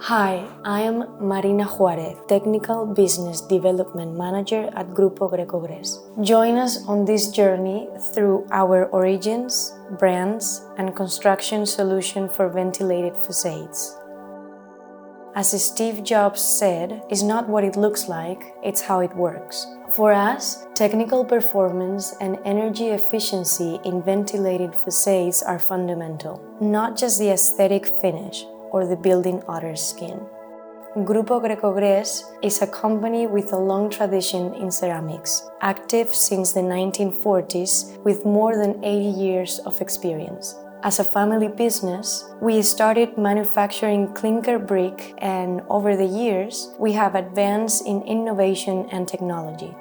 Hi, I am Marina Juarez, Technical Business Development Manager at Grupo Greco Gres. Join us on this journey through our origins, brands, and construction solution for ventilated facades. As Steve Jobs said, it's not what it looks like, it's how it works. For us, technical performance and energy efficiency in ventilated facades are fundamental, not just the aesthetic finish or the building outer skin. Grupo Greco Gres is a company with a long tradition in ceramics, active since the 1940s with more than 80 years of experience. As a family business, we started manufacturing clinker brick, and over the years, we have advanced in innovation and technology.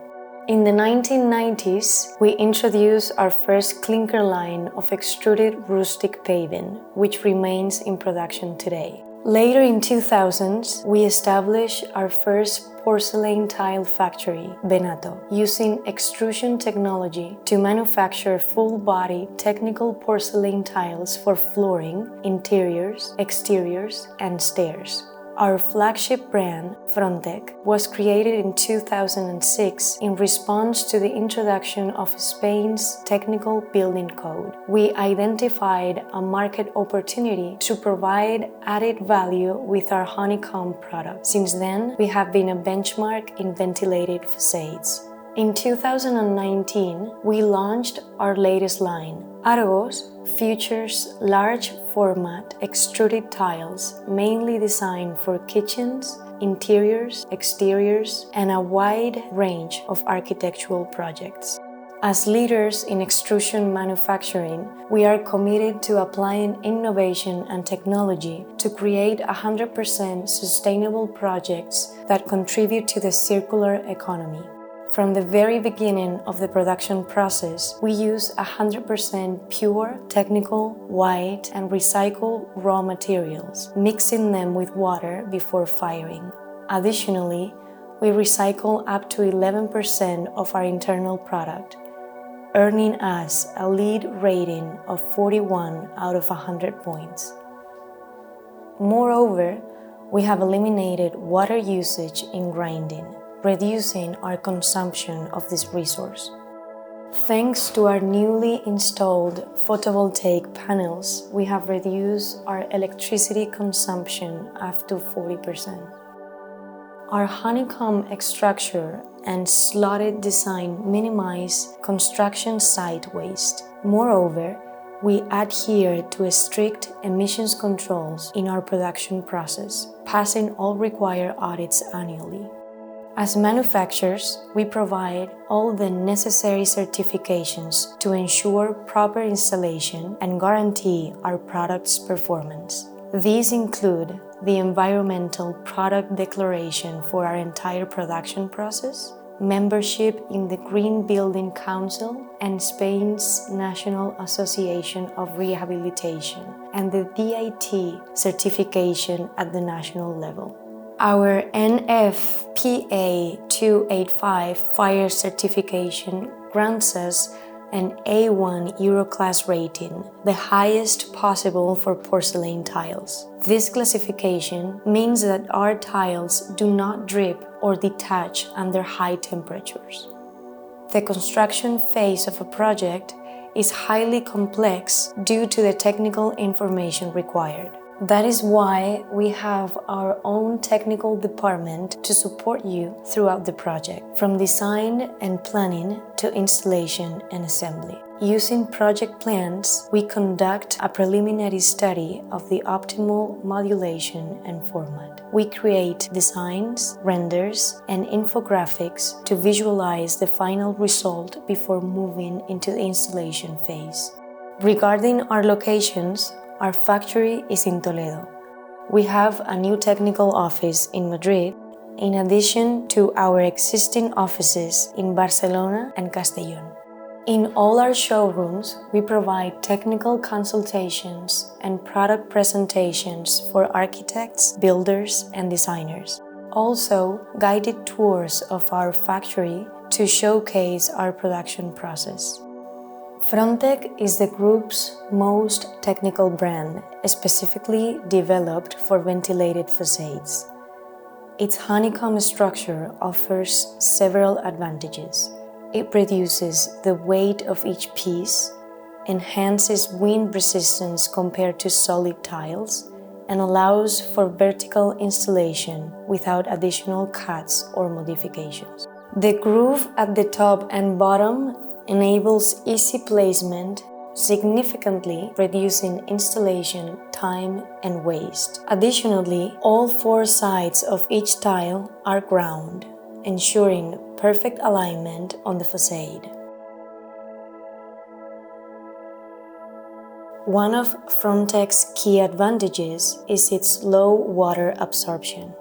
In the 1990s, we introduced our first clinker line of extruded rustic paving, which remains in production today. Later in 2000s, we established our first porcelain tile factory, Venatto, using extrusion technology to manufacture full-body technical porcelain tiles for flooring, interiors, exteriors, and stairs. Our flagship brand, Frontek, was created in 2006 in response to the introduction of Spain's technical building code. We identified a market opportunity to provide added value with our honeycomb product. Since then, we have been a benchmark in ventilated facades. In 2019, we launched our latest line. Argos features large format extruded tiles mainly designed for kitchens, interiors, exteriors, and a wide range of architectural projects. As leaders in extrusion manufacturing, we are committed to applying innovation and technology to create 100% sustainable projects that contribute to the circular economy. From the very beginning of the production process, we use 100% pure, technical, white, and recycled raw materials, mixing them with water before firing. Additionally, we recycle up to 11% of our internal product, earning us a LEED rating of 41 out of 100 points. Moreover, we have eliminated water usage in grinding, reducing our consumption of this resource. Thanks to our newly installed photovoltaic panels, we have reduced our electricity consumption up to 40%. Our honeycomb structure and slotted design minimize construction site waste. Moreover, we adhere to strict emissions controls in our production process, passing all required audits annually. As manufacturers, we provide all the necessary certifications to ensure proper installation and guarantee our product's performance. These include the Environmental Product Declaration for our entire production process, membership in the Green Building Council and Spain's National Association of Rehabilitation, and the DIT certification at the national level. Our NFPA 285 fire certification grants us an A1 Euroclass rating, the highest possible for porcelain tiles. This classification means that our tiles do not drip or detach under high temperatures. The construction phase of a project is highly complex due to the technical information required. That is why we have our own technical department to support you throughout the project, from design and planning to installation and assembly. Using project plans, we conduct a preliminary study of the optimal modulation and format. We create designs, renders, and infographics to visualize the final result before moving into the installation phase. Regarding our locations, our factory is in Toledo. We have a new technical office in Madrid, in addition to our existing offices in Barcelona and Castellón. In all our showrooms, we provide technical consultations and product presentations for architects, builders, and designers. Also, guided tours of our factory to showcase our production process. Frontek is the group's most technical brand, specifically developed for ventilated facades. Its honeycomb structure offers several advantages. It reduces the weight of each piece, enhances wind resistance compared to solid tiles, and allows for vertical installation without additional cuts or modifications. The groove at the top and bottom enables easy placement, significantly reducing installation time and waste. Additionally, all 4 sides of each tile are ground, ensuring perfect alignment on the facade. One of Frontek's key advantages is its low water absorption.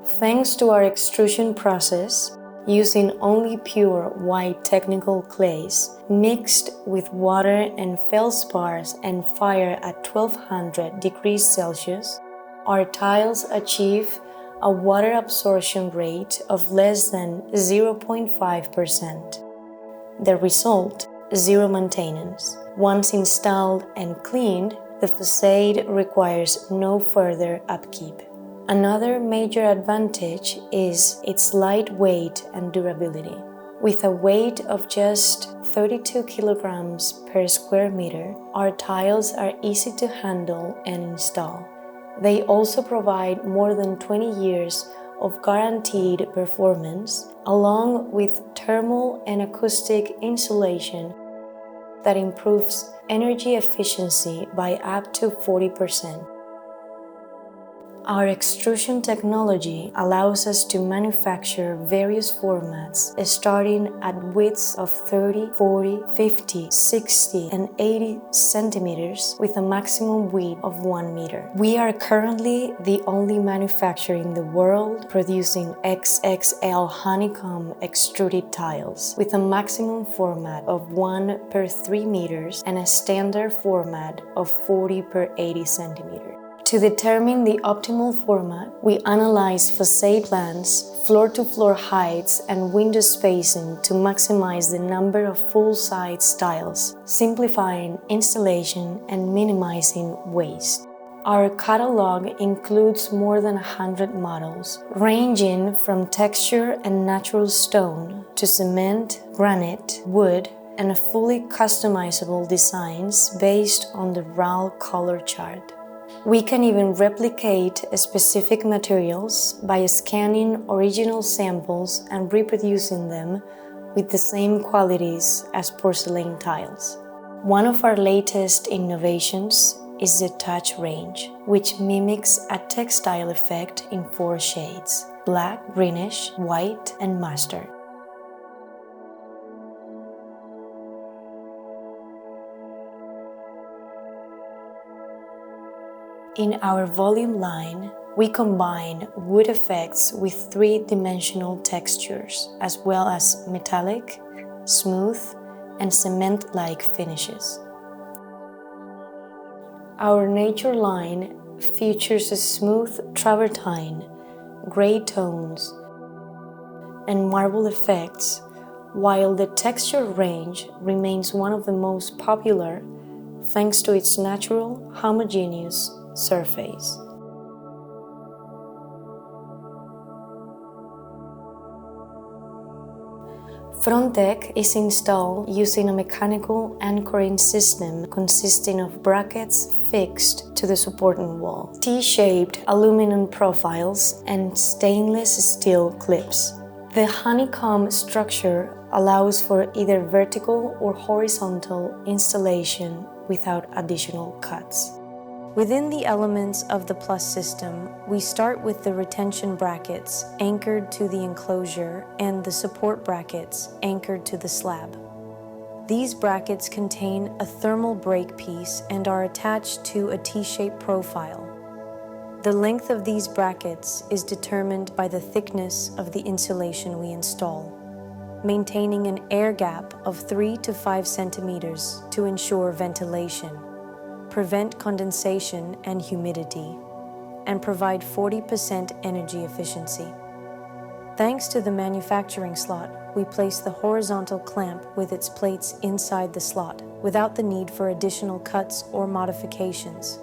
Thanks to our extrusion process, using only pure white technical clays mixed with water and feldspars and fire at 1200 degrees Celsius, our tiles achieve a water absorption rate of less than 0.5%. The result, zero maintenance. Once installed and cleaned, the facade requires no further upkeep. Another major advantage is its light weight and durability. With a weight of just 32 kilograms per square meter, our tiles are easy to handle and install. They also provide more than 20 years of guaranteed performance, along with thermal and acoustic insulation that improves energy efficiency by up to 40%. Our extrusion technology allows us to manufacture various formats starting at widths of 30, 40, 50, 60, and 80 centimeters with a maximum width of 1 meter. We are currently the only manufacturer in the world producing XXL honeycomb extruded tiles with a maximum format of 1 per 3 meters and a standard format of 40 per 80 centimeters. To determine the optimal format, we analyze facade plans, floor-to-floor heights, and window spacing to maximize the number of full-size tiles, simplifying installation and minimizing waste. Our catalog includes more than 100 models, ranging from texture and natural stone to cement, granite, wood, and fully customizable designs based on the raw color chart. We can even replicate specific materials by scanning original samples and reproducing them with the same qualities as porcelain tiles. One of our latest innovations is the touch range, which mimics a textile effect in 4 shades: black, greenish, white, and mustard. In our volume line, we combine wood effects with 3-dimensional textures, as well as metallic, smooth, and cement-like finishes. Our nature line features a smooth travertine, gray tones, and marble effects, while the texture range remains one of the most popular thanks to its natural, homogeneous surface. Frontek is installed using a mechanical anchoring system consisting of brackets fixed to the supporting wall, T-shaped aluminum profiles, and stainless steel clips. The honeycomb structure allows for either vertical or horizontal installation without additional cuts. Within the elements of the plus system, we start with the retention brackets anchored to the enclosure and the support brackets anchored to the slab. These brackets contain a thermal break piece and are attached to a T-shaped profile. The length of these brackets is determined by the thickness of the insulation we install, maintaining an air gap of 3 to 5 centimeters to ensure ventilation, prevent condensation and humidity, and provide 40% energy efficiency. Thanks to the manufacturing slot, we place the horizontal clamp with its plates inside the slot, without the need for additional cuts or modifications.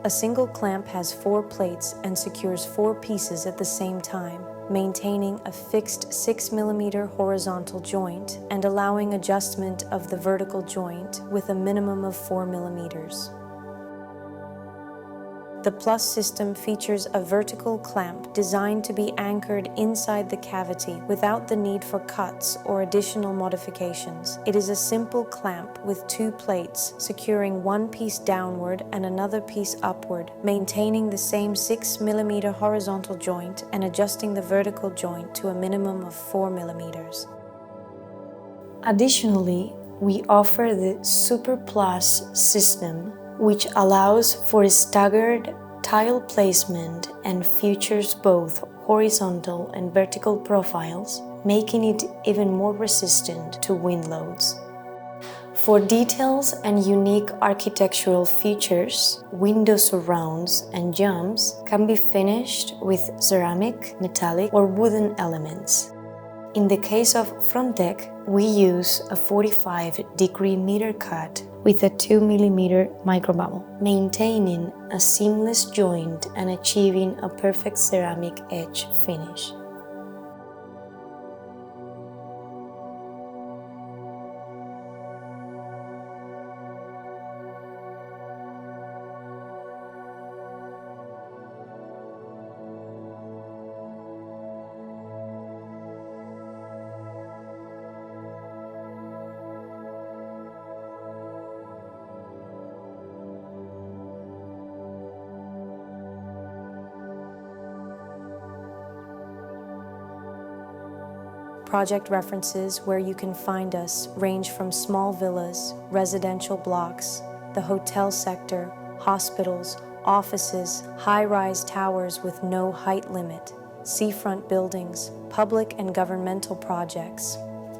A single clamp has 4 plates and secures 4 pieces at the same time, maintaining a fixed 6 mm horizontal joint and allowing adjustment of the vertical joint with a minimum of 4 mm. The Plus system features a vertical clamp designed to be anchored inside the cavity without the need for cuts or additional modifications. It is a simple clamp with 2 plates, securing one piece downward and another piece upward, maintaining the same 6 mm horizontal joint and adjusting the vertical joint to a minimum of 4 mm. Additionally, we offer the Super Plus system, which allows for staggered tile placement and features both horizontal and vertical profiles, making it even more resistant to wind loads. For details and unique architectural features, window surrounds and jumps can be finished with ceramic, metallic, or wooden elements. In the case of Frontek, we use a 45-degree meter cut with a 2 mm microbubble, maintaining a seamless joint and achieving a perfect ceramic edge finish. Project references where you can find us range from small villas, residential blocks, the hotel sector, hospitals, offices, high-rise towers with no height limit, seafront buildings, public and governmental projects.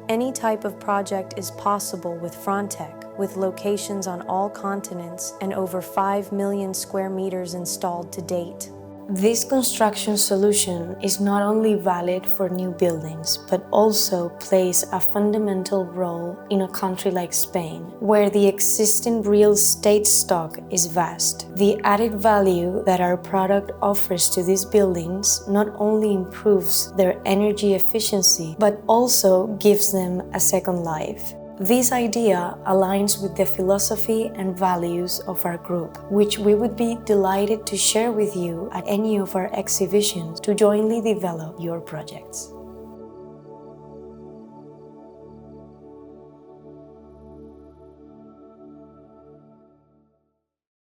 Any type of project is possible with Frontek, with locations on all continents and over 5 million square meters installed to date. This construction solution is not only valid for new buildings, but also plays a fundamental role in a country like Spain, where the existing real estate stock is vast. The added value that our product offers to these buildings not only improves their energy efficiency, but also gives them a second life. This idea aligns with the philosophy and values of our group, which we would be delighted to share with you at any of our exhibitions to jointly develop your projects.